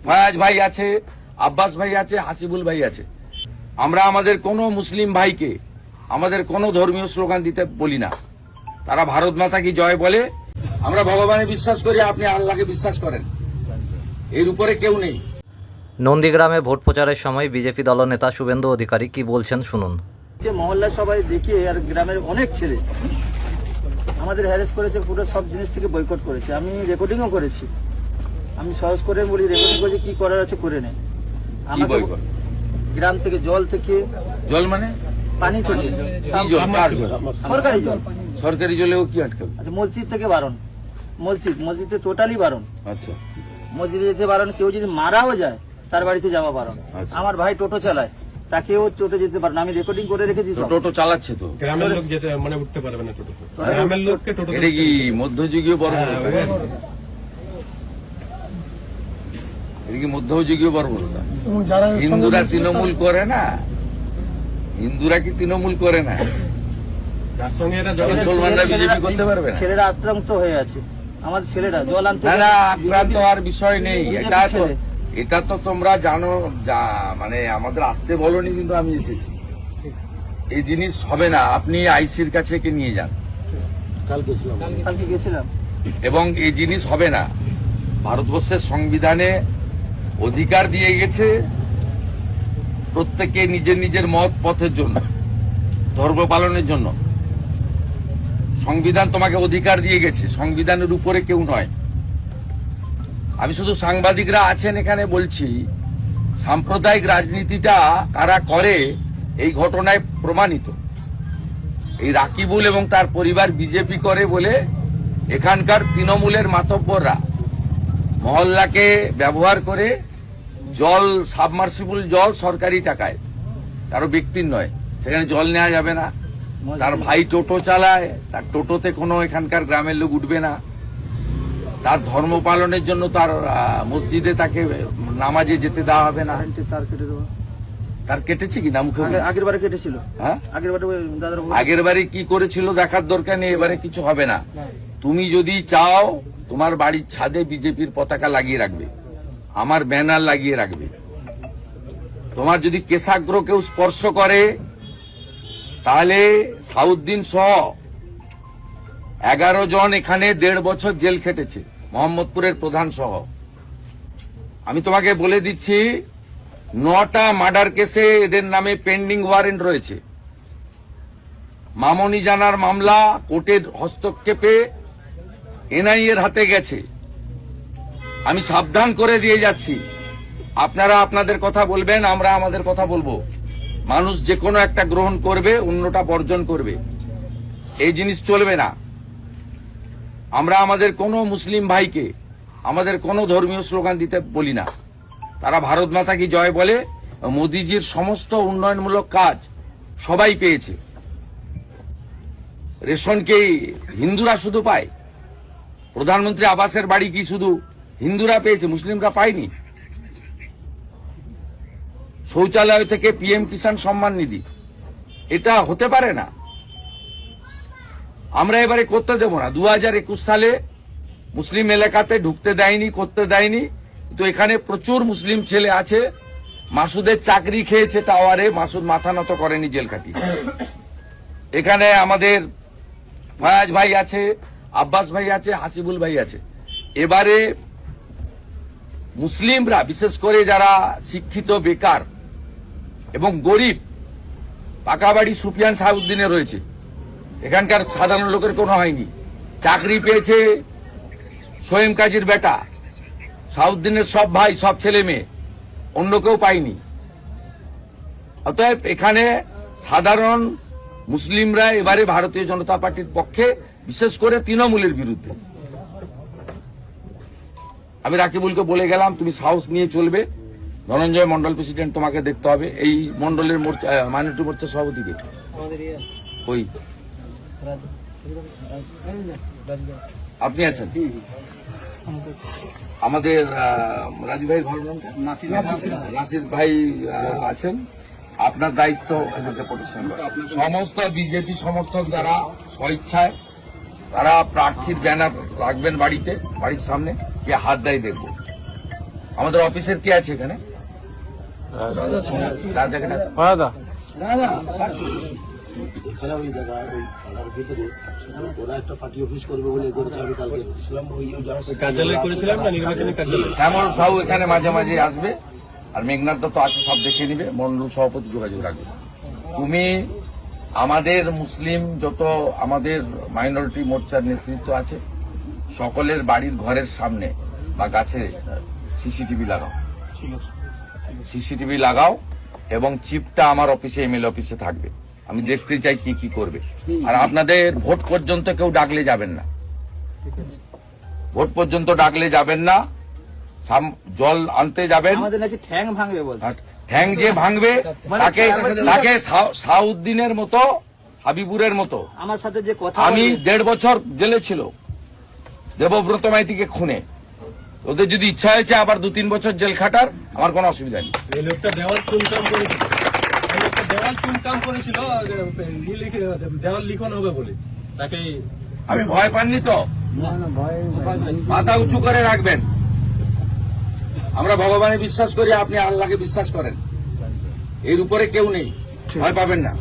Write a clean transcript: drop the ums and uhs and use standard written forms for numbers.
ফয়াজ ভাই আছে, আব্বাস ভাই আছে, হাসিবুল ভাই আছে। আমরা আমাদের কোনো মুসলিম ভাইকে আমাদের কোনো ধর্মীয় স্লোগান দিতে বলি না। তারা ভারত মাতা কি জয় বলে। আমরা ভগবানে বিশ্বাস করি, আপনি আল্লাহকে বিশ্বাস করেন, এর উপরে কেউ নেই। নন্দীগ্রামে ভোট প্রচারের সময় বিজেপি দলনেতা শুভেন্দু অধিকারী কি বলছেন শুনুন। মহল্লা সবাই দেখে আর গ্রামের অনেক ছেলে আমাদের হ্যারেস করেছে, পুরো সব জিনিস থেকে বয়কট করেছে। আমি রেকর্ডিংও করেছি, আমি সহজ করে বলি রেকর্ডিং করেছি, কি করার আছে করে নেই। আমাকে গ্রাম থেকে জল থেকে, জল মানে পানি থেকে, সরকারি জল, সরকারি জলেও কি আটকাবে? আচ্ছা মসজিদ থেকে বারণ, মসজিদে টোটালি বারণ। আচ্ছা, মসজিদে যেতে বারণ, কেউ যদি মারাও যায় তার বাড়িতে যাওয়া বারণ। আমার ভাই টোটো চালায়, তাকেও টোটো যেতে পারে না, আমি রেকর্ডিং করে রেখেছি। টোটো চালাচ্ছে তো গ্রামের লোক যেতে মানে উঠতে পারবে না টোটো, গ্রামের লোককে টোটো। এটা কি মধ্যযুগীয় বর্বরতা? এটা কি মধ্যযুগীয় বর্বরতা? হিন্দুরা তৃণমূল করে না, হিন্দুরা কি তৃণমূল করে না? তার সঙ্গে এটা মুসলমানরা বিজেপি করতে পারবে না? ছেলেরা আক্রান্ত হয়ে আছে, আমাদের ছেলেরা জল আনতে। না, আক্রান্ত আর বিষয় নেই। এটা তো তোমরা জানো, মানে আমাদের আসতে বলনি, কিন্তু আমি এসেছি। এই জিনিস হবে না। আপনি আইসির কাছে কে নিয়ে যান, কালকে গেছিলাম, এবং এই জিনিস হবে না। ভারতবর্ষের সংবিধানে অধিকার দিয়ে গেছে প্রত্যেকে নিজের নিজের মত পথের জন্য, ধর্ম পালনের জন্য। সংবিধান তোমাকে অধিকার দিয়ে গেছে, সংবিধানের উপরে কেউ নয়। আমি শুধু সাংবাদিকরা আছেন এখানে বলছি, সাম্প্রদায়িক রাজনীতিটা কারা করে এই ঘটনায় প্রমাণিত। এই রাকিবুল এবং তার পরিবার বিজেপি করে বলে এখানকার তৃণমূলের মাতব্বররা মহল্লাকে ব্যবহার করে জল, সাবমার্সিবল জল সরকারি টাকায়, কারো ব্যক্তির নয়, সেখানে জল নেওয়া যাবে না। তার ভাই টোটো চালায়, তার টোটোতে কোনো এখানকার গ্রামের লোক উঠবে না। তার ধর্ম পালনের জন্য তার মসজিদে তাকে নামাজে যেতে দেওয়া হবে না। তার কেটে দেবো, তার কেটেছে কি না? মুখে আগের বারে কেটেছিল। হ্যাঁ, আগের বারে কি করেছিল দেখার দরকার নেই, এবারে কিছু হবে না। তুমি যদি চাও তোমার বাড়ির ছাদে বিজেপির পতাকা লাগিয়ে রাখবে, আমার ব্যানার লাগিয়ে রাখবে। তোমার যদি কেশাগ্র কেউ স্পর্শ করে তাহলে সাউদ্দিন সহ 11 জন এখানে 1.5 বছর জেল খেটেছে, মোহাম্মদপুরের প্রধান সহ। আমি তোমাকে বলে দিচ্ছি, 9টা মার্ডার কেসে এদের নামে পেন্ডিং ওয়ারেন্ট রয়েছে। মামনি জানার মামলা কোর্টের হস্তক্ষেপে এনআইএ এর হাতে গেছে। আমি সাবধান করে দিয়ে যাচ্ছি, আপনারা আপনাদের কথা বলবেন, আমরা আমাদের কথা বলবো। মানুষ যে কোনো একটা গ্রহণ করবে, অন্যটা বর্জন করবে, এই জিনিস চলবে না। আমরা আমাদের কোনো মুসলিম ভাইকে আমাদের কোনো ধর্মীয় স্লোগান দিতে বলি না। তারা ভারত মাতা কি জয় বলে। মোদিজির সমস্ত উন্নয়নমূলক কাজ সবাই পেয়েছে। রেশনকে হিন্দুরা শুধু পায়, প্রধানমন্ত্রী আবাসের বাড়ি কি শুধু হিন্দুরা পেয়েছে, মুসলিমরা পায়নি। শৌচালয় থেকে পিএম কিষাণ সম্মান নিধি, এটা হতে পারে না। আমরা এবারে করতে দেব না। 2021 সালে মুসলিম এলাকাতে ঢুকতে দেয়নি, করতে দেয়নি, তো এখানে প্রচুর মুসলিম ছেলে আছে। মাসুদের চাকরি খেয়েছে টাওয়ারে, মাসুদ মাথা নত করেনি, জেল কাটি। এখানে আমাদের ফয়াজ ভাই আছে, আব্বাস ভাই আছে, হাসিবুল ভাই আছে। এবারে মুসলিমরা, বিশেষ করে যারা শিক্ষিত, বেকার এবং গরিব, পাকা বাড়ি সুফিয়ান সাউদ্দিনে রয়েছে, এখানকার সাধারণ লোকের কোনো হয়নি। চাকরি পেয়েছে সোয়েম কাজীর বেটা, সাউদ্দিনের সব ভাই, সব ছেলে মেয়ে, অন্য কেউ পায়নি। অতএব এখানে সাধারণ মুসলিমরা এবারে ভারতীয় জনতা পার্টির পক্ষে, বিশেষ করে তৃণমূলের বিরুদ্ধে। আমি রাকিবুলকে বলে গেলাম, তুমি সাহস নিয়ে চলবে। ধনঞ্জয় মন্ডল প্রেসিডেন্ট, তোমাকে দেখতে হবে। এই মন্ডলের মাইনরিটি মোর্চার সভাপতিকে ওই আপনি আছেন, আমাদের রাজু ভাই ঘর নাসির ভাই আছেন। আপনার দায়িত্ব এদেরকে প্রোটেকশন করা। সমস্ত বিজেপি সমর্থক যারা স্বইচ্ছায়, তারা প্রার্থীর ব্যানার রাখবেন বাড়িতে, বাড়ির সামনে, কে হাত দেয় দেখব। আমাদের অফিসের কে আছে এখানে? রাজাকে ডাক। এখানে ওই দাদা ওই থানার ভিতরে ওরা একটা পার্টি অফিস করবে বলে করেছে। আমি কালকে ইসলাম ওই কার্যালয় করেছিলাম না, নির্বাচনী কার্যালয়। শ্যামল সাহু এখানে মাঝে মাঝে আসবে, আর মেঘনাথ দত্ত আছে, সব দেখে নিবে, মন্ডল সভাপতি যোগাযোগ রাখবে। তুমি আমাদের মুসলিম যত আমাদের মাইনরিটি মোর্চার নেতৃত্ব আছে, সকলের বাড়ির ঘরের সামনে বা গাছে সিসিটিভি লাগাও, সিসিটিভি লাগাও, এবং চিপটা আমার অফিসে, এমএলএ অফিসে থাকবে। আমি দেখতে চাই কি কি করবে। আর আপনাদের ভোট পর্যন্ত কেউ ডাকলে যাবেন না, ভোট পর্যন্ত ডাকলে যাবেন না। জল আনতে যাবেন, আমাদের নাকি ঠ্যাং ভাঙবে বলছে। আর ঠ্যাং যে ভাঙবে তাকে তাকে সাউদ্দিনের মতো, হাবিবুরের মতো। আমার সাথে যে কথা আমি বলবে, 1.5 বছর জেলে ছিল দেবব্রত মাইতিকে খুনে। ওদের যদি ইচ্ছা হয়েছে আবার 2-3 বছর জেল খাটার, আমার কোনো অসুবিধা নেই। এই লোকটা দেওয়াল চুনকাম করেছিল, এই লোকটা দেওয়াল চুনকাম করেছিল, দেওয়াল লিখন হবে বলে তাকে। আমি ভয় পাননি তো, মাথা উঁচু করে রাখবেন। আমরা ভগবানে বিশ্বাস করি, আপনি আল্লাহকে বিশ্বাস করেন, এর উপরে কেউ নেই, ভয় পাবেন না।